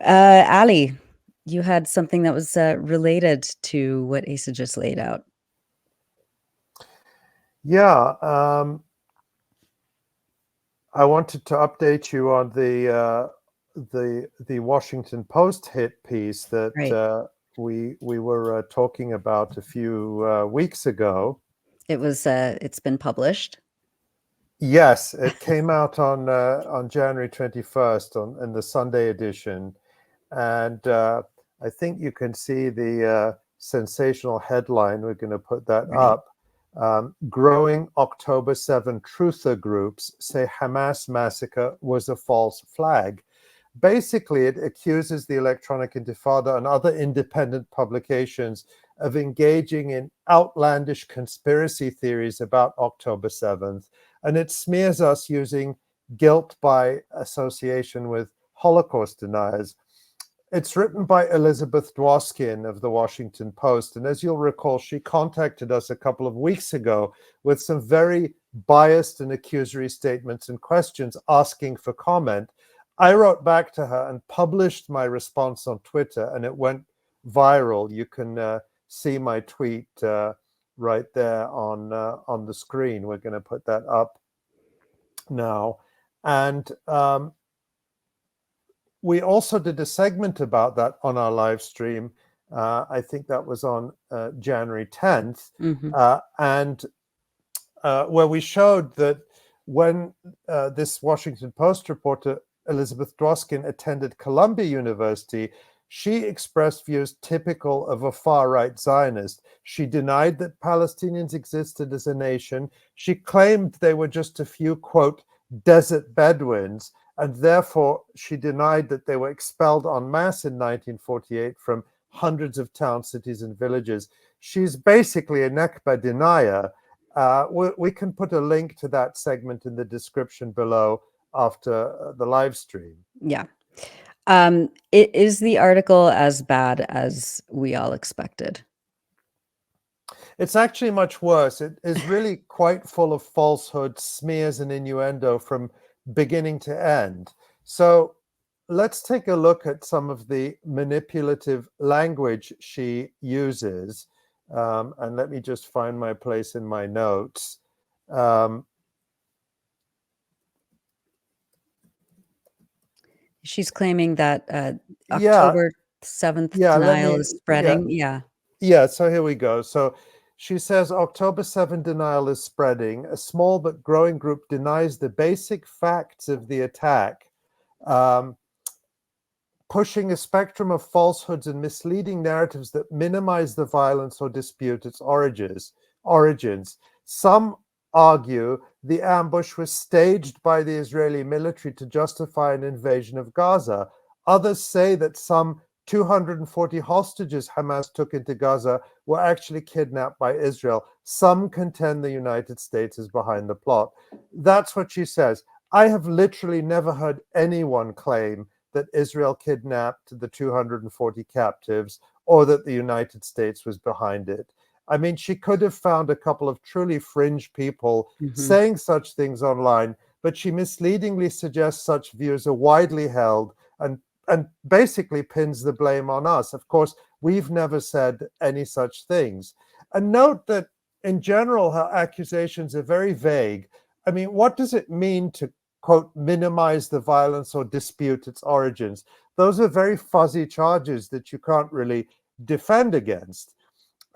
Ali, you had something that was related to what Asa just laid out. Yeah, I wanted to update you on the Washington Post hit piece that Right. we were talking about a few weeks ago. It's been published. Yes, it came out on January 21st in the Sunday edition, and I think you can see the sensational headline. We're going to put that Right. up. Growing October 7 truther groups say Hamas massacre was a false flag. Basically, it accuses the Electronic Intifada and other independent publications of engaging in outlandish conspiracy theories about October 7th, and it smears us using guilt by association with Holocaust deniers. It's written by Elizabeth Dwoskin of the Washington Post, and as you'll recall, she contacted us a couple of weeks ago with some very biased and accusory statements and questions asking for comment. I wrote back to her and published my response on Twitter, and it went viral. You can see my tweet right there on the screen. We're going to put that up now. And we also did a segment about that on our live stream. I think that was on January 10th. And where we showed that when this Washington Post reporter, Elizabeth Dwoskin, attended Columbia University, she expressed views typical of a far-right Zionist. She denied that Palestinians existed as a nation. She claimed they were just a few, quote, desert Bedouins, and therefore she denied that they were expelled en masse in 1948 from hundreds of towns, cities, and villages. She's basically a Nakba denier. We can put a link to that segment in the description below after the live stream. Yeah. Is the article as bad as we all expected? It's actually much worse. It is really quite full of falsehood, smears, and innuendo from beginning to end. So let's take a look at some of the manipulative language she uses. And let me just find my place in my notes. She's claiming that October 7th denial is spreading. Yeah, so here we go. So she says October 7 denial is spreading. A small but growing group denies the basic facts of the attack, pushing a spectrum of falsehoods and misleading narratives that minimize the violence or dispute its origins. Some argue the ambush was staged by the Israeli military to justify an invasion of Gaza. Others say that some 240 hostages Hamas took into Gaza were actually kidnapped by Israel. Some contend the United States is behind the plot. That's what she says. I have literally never heard anyone claim that Israel kidnapped the 240 captives or that the United States was behind it. I mean, she could have found a couple of truly fringe people saying such things online, but she misleadingly suggests such views are widely held and basically pins the blame on us. Of course, we've never said any such things. And note that in general, her accusations are very vague. I mean, what does it mean to, quote, minimize the violence or dispute its origins? Those are very fuzzy charges that you can't really defend against.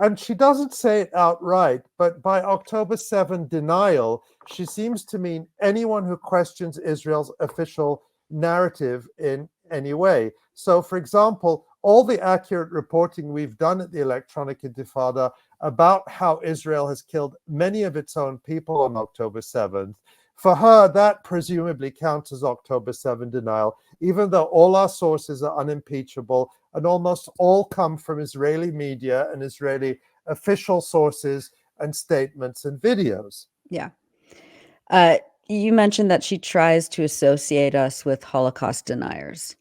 And she doesn't say it outright, but by October 7 denial, she seems to mean anyone who questions Israel's official narrative in any way. So, for example, all the accurate reporting we've done at the Electronic Intifada about how Israel has killed many of its own people on October 7th, for her, that presumably counts as October 7 denial, even though all our sources are unimpeachable and almost all come from Israeli media and Israeli official sources and statements and videos. Yeah. You mentioned that she tries to associate us with Holocaust deniers.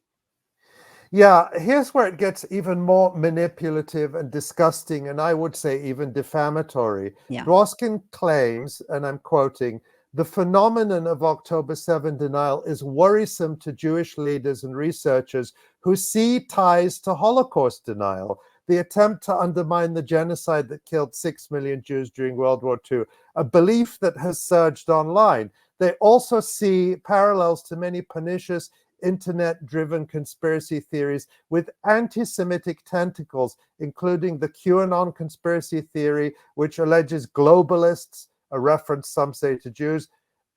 Yeah, here's where it gets even more manipulative and disgusting, and I would say even defamatory. Dwoskin claims, and I'm quoting, the phenomenon of October 7 denial is worrisome to Jewish leaders and researchers who see ties to Holocaust denial, the attempt to undermine the genocide that killed 6 million Jews during World War II, a belief that has surged online. They also see parallels to many pernicious internet-driven conspiracy theories with anti-Semitic tentacles, including the QAnon conspiracy theory, which alleges globalists, a reference some say to Jews,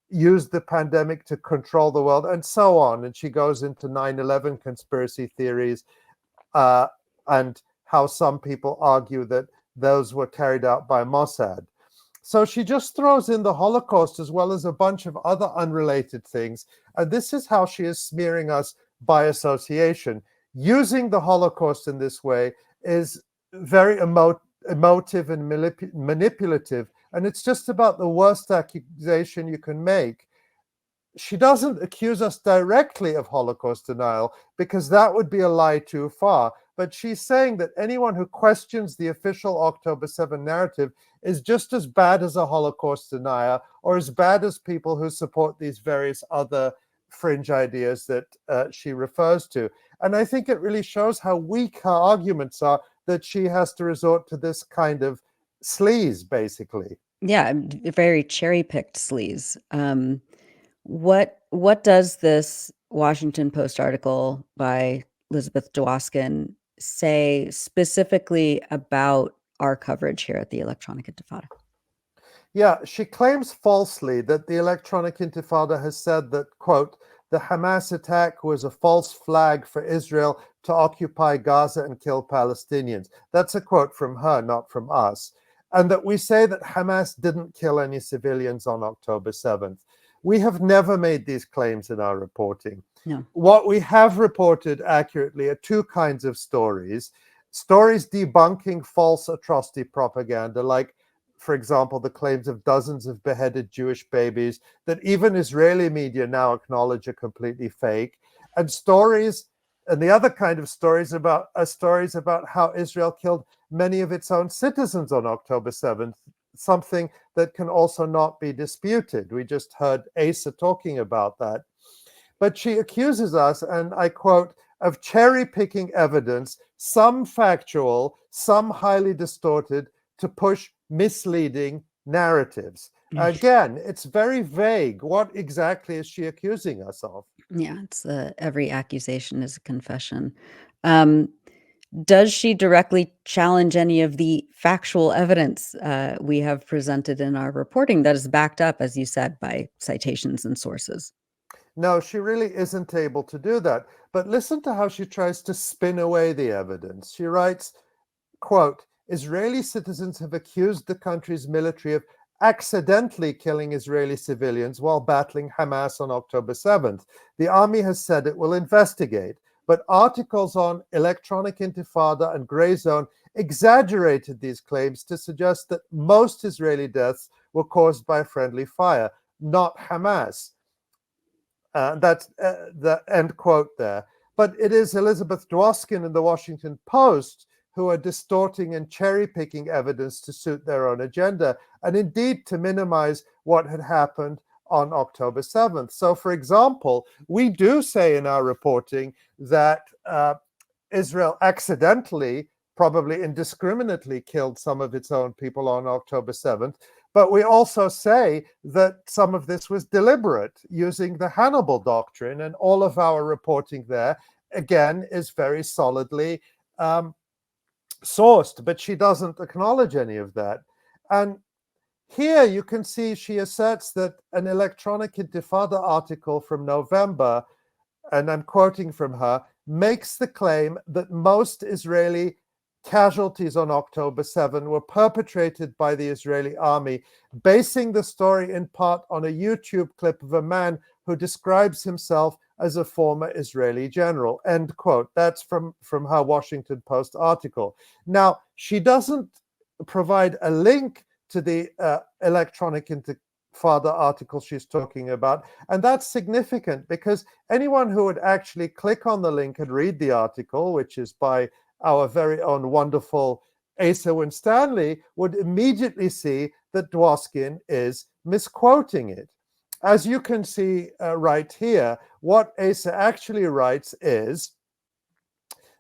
used the pandemic to control the world, and so on. And she goes into 9/11 conspiracy theories and how some people argue that those were carried out by Mossad. So she just throws in the Holocaust as well as a bunch of other unrelated things. And this is how she is smearing us by association. Using the Holocaust in this way is very emotive and manipulative. And it's just about the worst accusation you can make. She doesn't accuse us directly of Holocaust denial because that would be a lie too far. But she's saying that anyone who questions the official October 7 narrative is just as bad as a Holocaust denier or as bad as people who support these various other fringe ideas that she refers to. And I think it really shows how weak her arguments are that she has to resort to this kind of sleaze, basically. Yeah, very cherry-picked sleaze. What does this Washington Post article by Elizabeth Dwoskin say specifically about our coverage here at the Electronic Intifada? Yeah, she claims falsely that the Electronic Intifada has said that, quote, the Hamas attack was a false flag for Israel to occupy Gaza and kill Palestinians. That's a quote from her, not from us. And that we say that Hamas didn't kill any civilians on October 7th. We have never made these claims in our reporting. No. What we have reported accurately are two kinds of stories. Stories debunking false atrocity propaganda, like, for example, the claims of dozens of beheaded Jewish babies that even Israeli media now acknowledge are completely fake. And stories, and the other kind of stories about how Israel killed many of its own citizens on October 7th, something that can also not be disputed. We just heard Asa talking about that. But she accuses us, and I quote, of cherry-picking evidence, some factual, some highly distorted, to push misleading narratives. Again, it's very vague. What exactly is she accusing us of? Yeah, it's every accusation is a confession. Does she directly challenge any of the factual evidence we have presented in our reporting that is backed up, as you said, by citations and sources? No, she really isn't able to do that. But listen to how she tries to spin away the evidence. She writes, quote, Israeli citizens have accused the country's military of accidentally killing Israeli civilians while battling Hamas on October 7th. The army has said it will investigate, but articles on Electronic Intifada and Grey Zone exaggerated these claims to suggest that most Israeli deaths were caused by friendly fire, not Hamas. That's the end quote there. But it is Elizabeth Dwoskin in the Washington Post who are distorting and cherry-picking evidence to suit their own agenda, and indeed to minimize what had happened on October 7th. So, for example, we do say in our reporting that Israel accidentally, probably indiscriminately, killed some of its own people on October 7th, but we also say that some of this was deliberate, using the Hannibal doctrine, and all of our reporting there, again, is very solidly sourced, but she doesn't acknowledge any of that. And here you can see she asserts that an Electronic Intifada article from November, and I'm quoting from her, makes the claim that most Israeli casualties on October 7 were perpetrated by the Israeli army, basing the story in part on a YouTube clip of a man who describes himself as a former Israeli general, end quote. That's from her Washington Post article. Now, she doesn't provide a link to the Electronic Intifada article she's talking about, and that's significant because anyone who would actually click on the link and read the article, which is by our very own wonderful Asa Winstanley, would immediately see that Dwoskin is misquoting it. As you can see right here, what Asa actually writes is,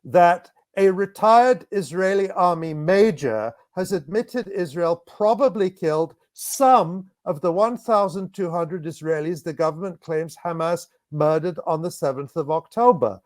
that a retired Israeli army major has admitted Israel probably killed some of the 1,200 Israelis the government claims Hamas murdered on the 7th of October.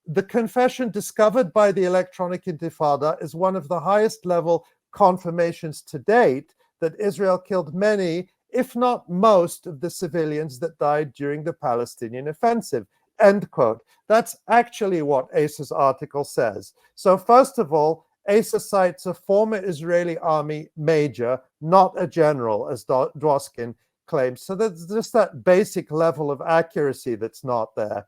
The confession discovered by the Electronic Intifada is one of the highest level confirmations to date that Israel killed many, if not most, of the civilians that died during the Palestinian offensive. End quote. That's actually what ASA's article says. So first of all, ASA cites a former Israeli army major, not a general, as Dworkin claims. So there's just that basic level of accuracy that's not there.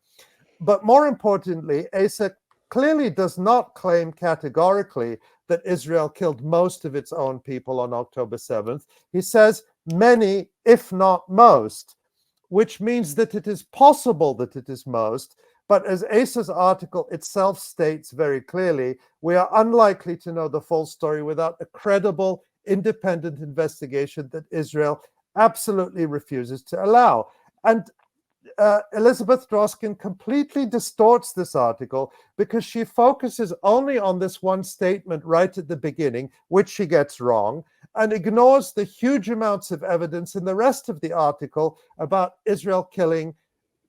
But more importantly, ASA clearly does not claim categorically that Israel killed most of its own people on October 7th. He says many, if not most, which means that it is possible that it is most. But as ASA's article itself states very clearly, we are unlikely to know the full story without a credible, independent investigation that Israel absolutely refuses to allow. And Elizabeth Dworkin completely distorts this article because she focuses only on this one statement right at the beginning, which she gets wrong, and ignores the huge amounts of evidence in the rest of the article about Israel killing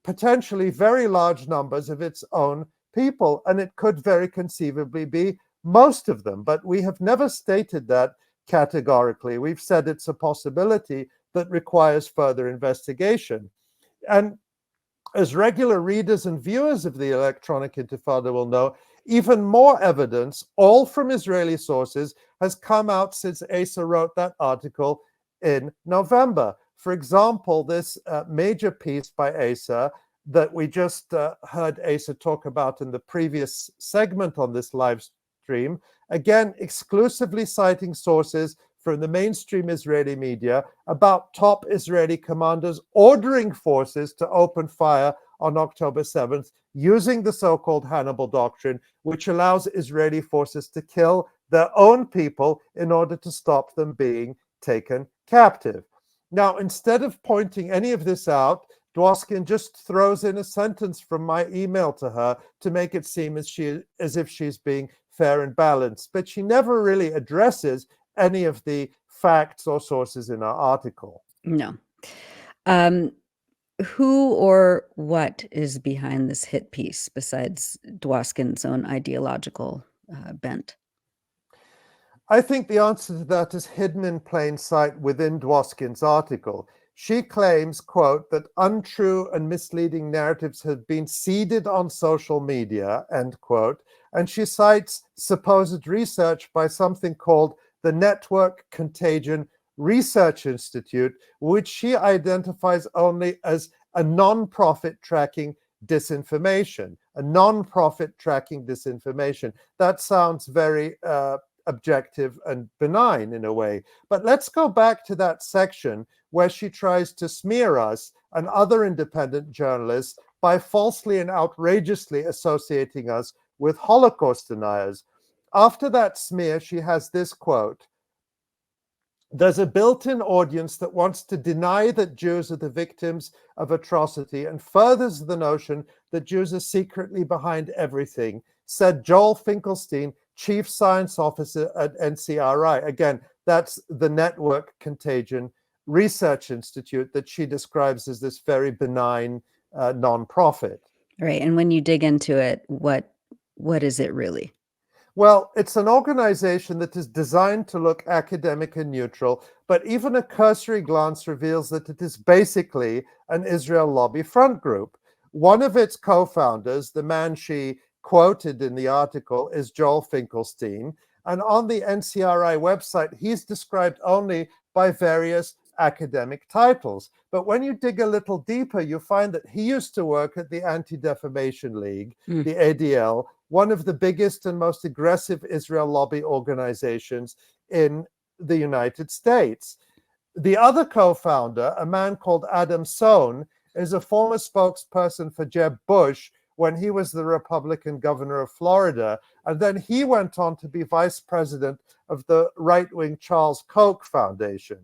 potentially very large numbers of its own people. And it could very conceivably be most of them, but we have never stated that categorically. We've said it's a possibility that requires further investigation. And as regular readers and viewers of the Electronic Intifada will know, even more evidence, all from Israeli sources, has come out since ASA wrote that article in November. For example, this major piece by ASA that we just heard ASA talk about in the previous segment on this live stream, again, exclusively citing sources from the mainstream Israeli media about top Israeli commanders ordering forces to open fire on October 7th using the so-called Hannibal Doctrine, which allows Israeli forces to kill their own people in order to stop them being taken captive. Now, instead of pointing any of this out, Dworkin just throws in a sentence from my email to her to make it seem as if she's being fair and balanced, but she never really addresses any of the facts or sources in our article. No. Who or what is behind this hit piece besides Dworkin's own ideological bent? I think the answer to that is hidden in plain sight within Dworkin's article. She claims, quote, that untrue and misleading narratives have been seeded on social media, end quote, and she cites supposed research by something called the Network Contagion Research Institute, which she identifies only as a non-profit tracking disinformation. A non-profit tracking disinformation. That sounds very objective and benign in a way. But let's go back to that section where she tries to smear us and other independent journalists by falsely and outrageously associating us with Holocaust deniers. After that smear, she has this quote: "There's a built-in audience that wants to deny that Jews are the victims of atrocity and furthers the notion that Jews are secretly behind everything," said Joel Finkelstein, Chief Science Officer at NCRI. Again, that's the Network Contagion Research Institute that she describes as this very benign nonprofit. Right. And when you dig into it, what is it really? Well, it's an organization that is designed to look academic and neutral, but even a cursory glance reveals that it is basically an Israel lobby front group. One of its co-founders, the man she quoted in the article, is Joel Finkelstein, and on the NCRI website, he's described only by various academic titles. But when you dig a little deeper, you find that he used to work at the Anti-Defamation League, the ADL, one of the biggest and most aggressive Israel lobby organizations in the United States. The other co-founder, a man called Adam Sohn, is a former spokesperson for Jeb Bush when he was the Republican governor of Florida. And then he went on to be vice president of the right-wing Charles Koch Foundation.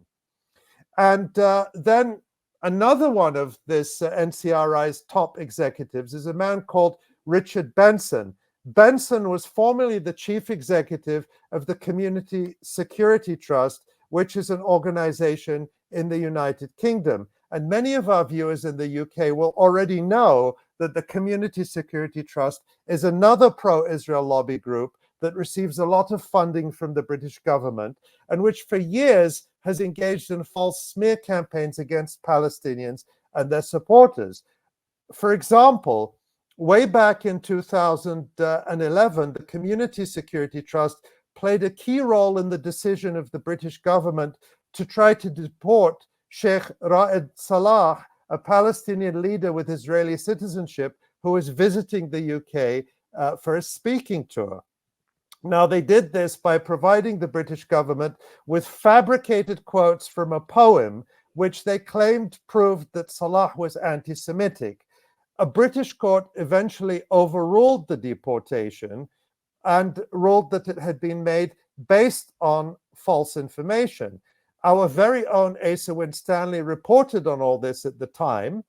And then another one of this NCRI's top executives is a man called Richard Benson. Benson was formerly the chief executive of the Community Security Trust, which is an organization in the United Kingdom. And many of our viewers in the UK will already know that the Community Security Trust is another pro-Israel lobby group that receives a lot of funding from the British government and which for years has engaged in false smear campaigns against Palestinians and their supporters. For example, way back in 2011, the Community Security Trust played a key role in the decision of the British government to try to deport Sheikh Raed Salah, a Palestinian leader with Israeli citizenship who was visiting the UK for a speaking tour. Now, they did this by providing the British government with fabricated quotes from a poem, which they claimed proved that Salah was anti-Semitic. A British court eventually overruled the deportation and ruled that it had been made based on false information. Our very own Asa Winstanley reported on all this at the time.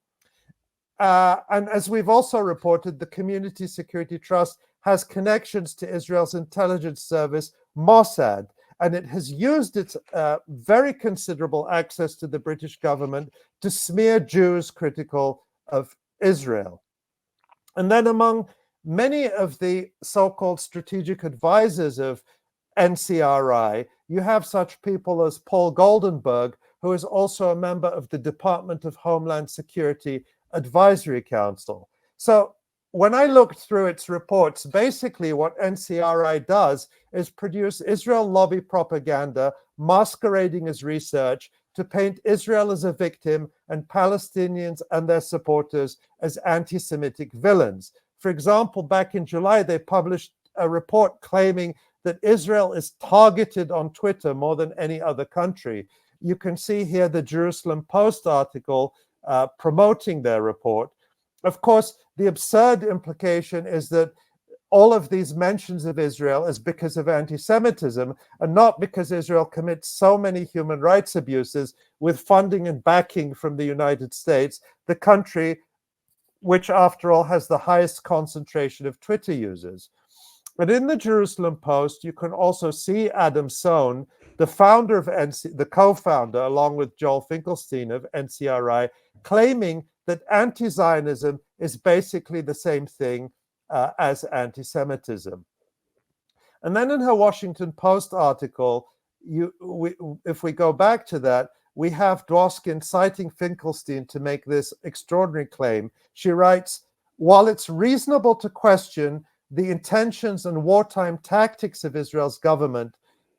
And as we've also reported, the Community Security Trust has connections to Israel's intelligence service, Mossad, and it has used its very considerable access to the British government to smear Jews critical of Israel. And then among many of the so-called strategic advisors of NCRI, you have such people as Paul Goldenberg, who is also a member of the Department of Homeland Security Advisory Council. So when I looked through its reports, basically what NCRI does is produce Israel lobby propaganda masquerading as research to paint Israel as a victim and Palestinians and their supporters as anti-Semitic villains. For example, back in July, they published a report claiming that Israel is targeted on Twitter more than any other country. You can see here the Jerusalem Post article promoting their report. Of course, the absurd implication is that all of these mentions of Israel is because of anti-Semitism and not because Israel commits so many human rights abuses with funding and backing from the United States, the country which, after all, has the highest concentration of Twitter users. But in the Jerusalem Post, you can also see Adam Sohn, the founder of the co-founder, along with Joel Finkelstein of NCRI, claiming that anti-Zionism is basically the same thing as anti-Semitism. And then in her Washington Post article, if we go back to that, we have Dworkin citing Finkelstein to make this extraordinary claim. She writes, while it's reasonable to question the intentions and wartime tactics of Israel's government,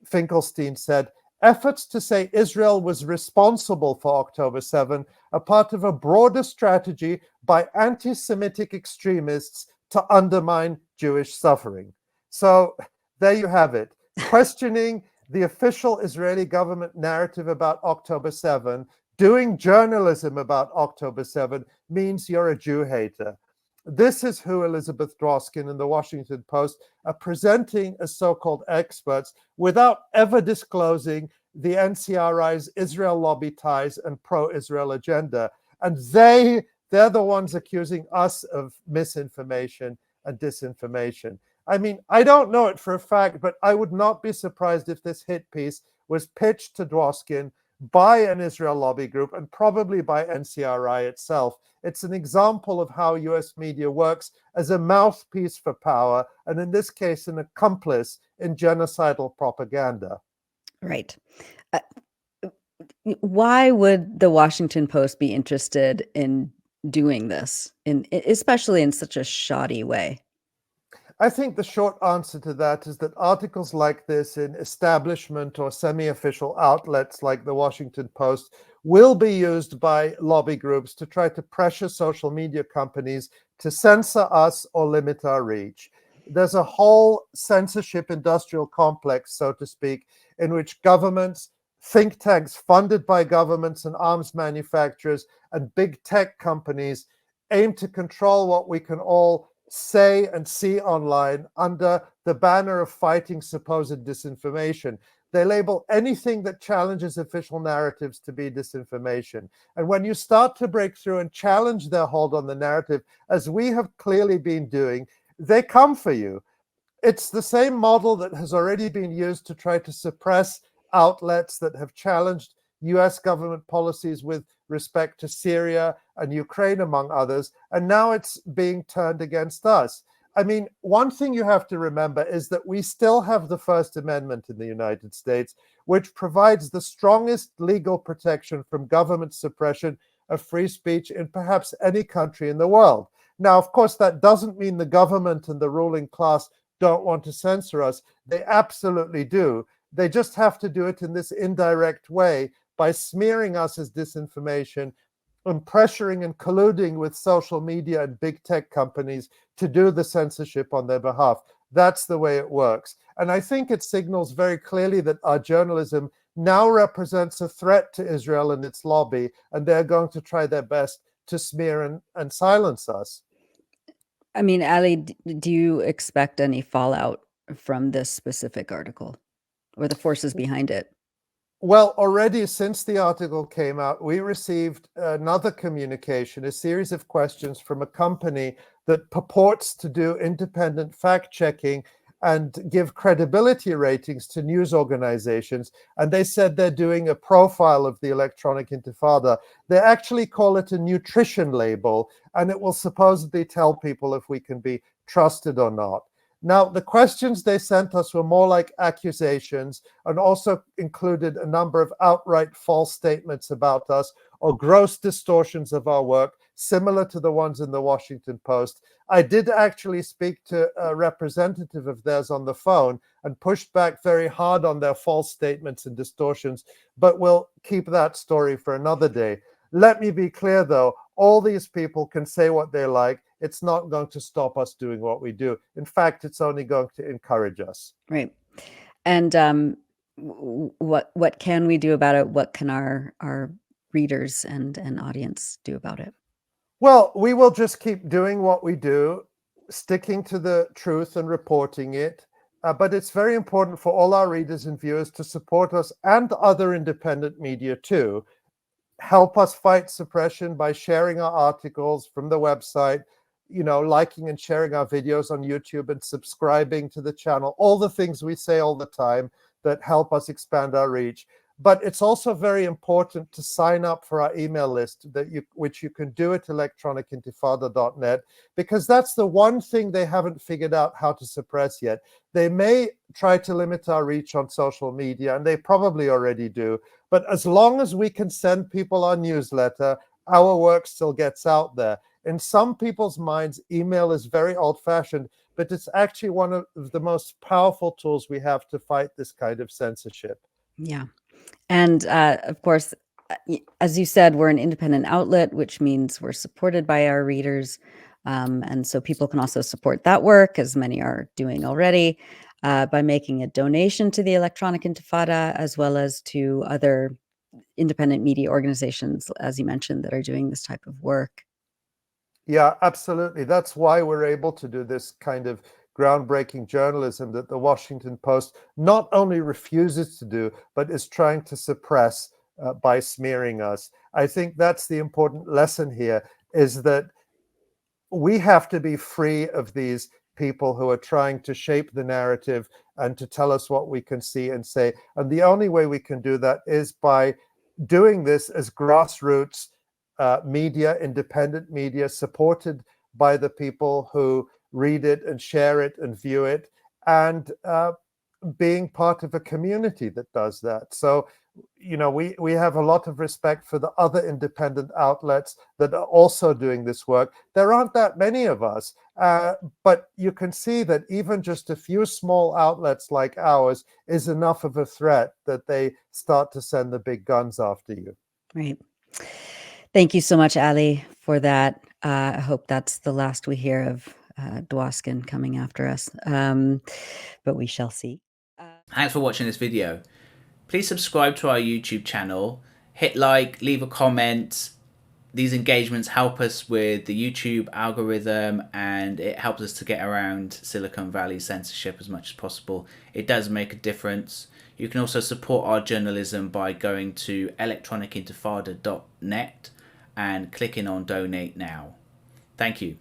Finkelstein said, efforts to say Israel was responsible for October 7 are part of a broader strategy by anti-Semitic extremists to undermine Jewish suffering. So there you have it. Questioning the official Israeli government narrative about October 7, doing journalism about October 7 means you're a Jew hater. This is who Elizabeth Dworkin and the Washington Post are presenting as so-called experts without ever disclosing the NCRI's Israel lobby ties and pro-Israel agenda. And they're the ones accusing us of misinformation and disinformation. I mean, I don't know it for a fact, but I would not be surprised if this hit piece was pitched to Dworkin by an Israel lobby group and probably by NCRI itself. It's an example of how US media works as a mouthpiece for power, and in this case, an accomplice in genocidal propaganda. Right. Why would the Washington Post be interested in doing this, especially in such a shoddy way? I think the short answer to that is that articles like this in establishment or semi-official outlets like the Washington Post will be used by lobby groups to try to pressure social media companies to censor us or limit our reach. There's a whole censorship industrial complex, so to speak, in which governments, think tanks funded by governments and arms manufacturers, and big tech companies aim to control what we can all say and see online under the banner of fighting supposed disinformation. They label anything that challenges official narratives to be disinformation. And when you start to break through and challenge their hold on the narrative, as we have clearly been doing, they come for you. It's the same model that has already been used to try to suppress outlets that have challenged US government policies with respect to Syria and Ukraine, among others. And now it's being turned against us. I mean, one thing you have to remember is that we still have the First Amendment in the United States, which provides the strongest legal protection from government suppression of free speech in perhaps any country in the world. Now, of course, that doesn't mean the government and the ruling class don't want to censor us. They absolutely do. They just have to do it in this indirect way by smearing us as disinformation and pressuring and colluding with social media and big tech companies to do the censorship on their behalf. That's the way it works. And I think it signals very clearly that our journalism now represents a threat to Israel and its lobby, and they're going to try their best to smear and silence us. I mean, Ali, do you expect any fallout from this specific article or the forces behind it? Well, already since the article came out, we received another communication, a series of questions from a company that purports to do independent fact checking and give credibility ratings to news organizations. And they said they're doing a profile of the electronic intifada. They actually call it a nutrition label, and it will supposedly tell people if we can be trusted or not. Now, the questions they sent us were more like accusations and also included a number of outright false statements about us or gross distortions of our work, similar to the ones in the Washington Post. I did actually speak to a representative of theirs on the phone and pushed back very hard on their false statements and distortions, but we'll keep that story for another day. Let me be clear, though, all these people can say what they like. It's not going to stop us doing what we do. In fact, it's only going to encourage us. Right. And what can we do about it? What can our readers and audience do about it? Well, we will just keep doing what we do, sticking to the truth and reporting it. But it's very important for all our readers and viewers to support us and other independent media too. Help us fight suppression by sharing our articles from the website, liking and sharing our videos on YouTube and subscribing to the channel, all the things we say all the time that help us expand our reach. But it's also very important to sign up for our email list, which you can do at electronicintifada.net, because that's the one thing they haven't figured out how to suppress yet. They may try to limit our reach on social media, and they probably already do. But as long as we can send people our newsletter, our work still gets out there. In some people's minds, email is very old-fashioned, but it's actually one of the most powerful tools we have to fight this kind of censorship. Yeah. And of course, as you said, we're an independent outlet, which means we're supported by our readers. And so people can also support that work, as many are doing already, by making a donation to the Electronic Intifada, as well as to other independent media organizations, as you mentioned, that are doing this type of work. Yeah, absolutely. That's why we're able to do this kind of groundbreaking journalism that the Washington Post not only refuses to do, but is trying to suppress by smearing us. I think that's the important lesson here, is that we have to be free of these people who are trying to shape the narrative and to tell us what we can see and say. And the only way we can do that is by doing this as grassroots media, independent media, supported by the people who read it and share it and view it, and being part of a community that does that. So, we have a lot of respect for the other independent outlets that are also doing this work. There aren't that many of us, but you can see that even just a few small outlets like ours is enough of a threat that they start to send the big guns after you. Right. Thank you so much, Ali, for that. I hope that's the last we hear of 𝐓𝐡𝐞 coming after us, but we shall see. Thanks for watching this video. Please subscribe to our YouTube channel, hit like, leave a comment. These engagements help us with the YouTube algorithm, and it helps us to get around Silicon Valley censorship as much as possible. It does make a difference. You can also support our journalism by going to electronicintifada.net and clicking on donate now. Thank you.